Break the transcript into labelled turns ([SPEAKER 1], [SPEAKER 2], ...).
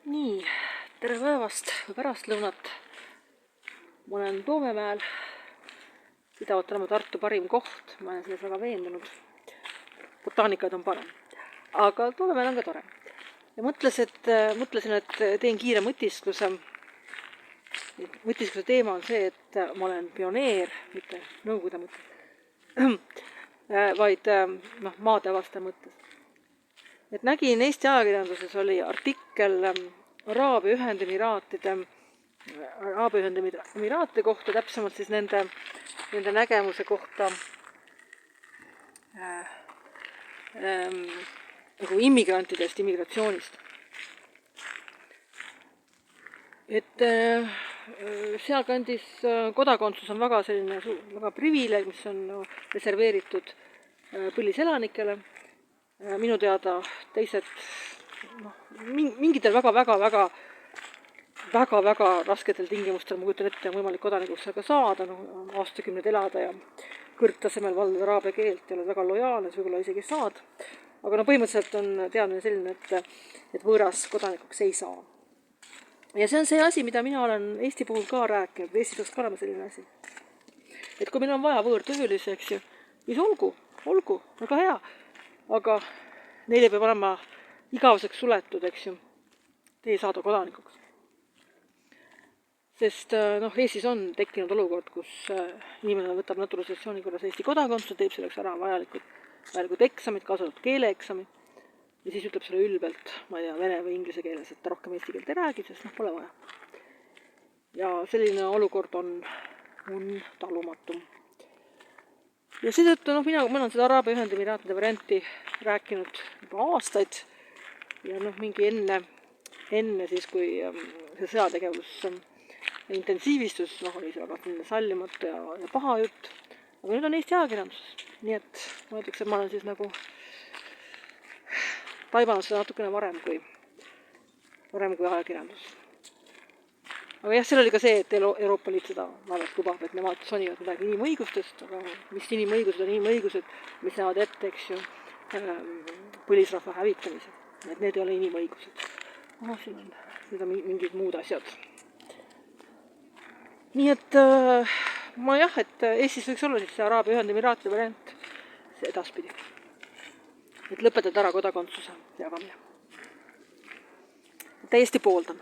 [SPEAKER 1] Nii, tere päevast või pärastlõunat. Ma olen Toomemäel. Pidavat olema Tartu parim koht, ma olen selles väga veendunud. Botaanikad on parem, aga Toomemäel on ka tore. Ja mõtlesin, et teen kiire mõtiskluse. Mõtiskluse teema on see, et ma olen pioneer, mitte Nõukogude mõttes, vaid maadeavastaja mõttes. Et nägin Eesti ajakirjanduses oli artikkel Araabia Ühendemiraatide kohta, täpsemalt siis nende nägemuse kohta nagu immigrantidest, immigratsioonist. Et sealkandis kodakondsus on väga selline väga privileeg, mis on reserveeritud põliselanikele. Minu teada teised mingitel väga rasketel tingimustel, ma kujutan ette, on võimalik kodanikuks aga saada, aastakümneid elada ja kõrgtasemel valdada araabia keelt ja oled väga lojaalne, võib-olla isegi saad. Aga põhimõtteliselt on teadmine selline, et võõras kodanikuks ei saa. Ja see on see asi, mida mina olen Eesti puhul ka rääkinud, Eestis oleks ka olema selline asi. Et kui meil on vaja võõrtöölisi, eks ju, siis olgu, väga hea. Aga neile peab olema igaveseks suletud, eks ju, tee saada kodanikuks. Sest Eestis on tekkinud olukord, kus inimene võtab naturalisatsiooni korras Eesti kodakondsuse, teeb selleks ära vajalikud eksamid, kaasa arvatud keeleeksamid, ja siis ütleb selle ülbelt, ma ei tea, vene või inglise keeles, et ta rohkem eesti keelt ei räägi, sest pole vaja. Ja selline olukord on talumatu. Ja seetõttu ma olen seda Araabia Ühendemiraatide varianti rääkinud juba aastaid ja mingi enne siis, kui see sõjategevus intensiivistus, oli see väga sallimatu ja paha jutt, aga nüüd on Eesti ajakirjanduses, nii et ma ütleks, et ma olen siis nagu taibanud seda natukene varem kui ajakirjandus. Aga jah, seal oli ka see, et Euroopa Liit seda vaevalt lubab, et nemad sonivad midagi inimõigustest, aga mis inimõigused on inimõigused, mis näevad ette, eks ju, põlisrahva hävitamise. Et need ei ole inimõigused. Siin on mingid muud asjad. Nii et et Eestis võiks olla siis see Araabia Ühendemiraatide variant edaspidi. Et lõpetada ära kodakondsuse jagamine. Täiesti pooldan.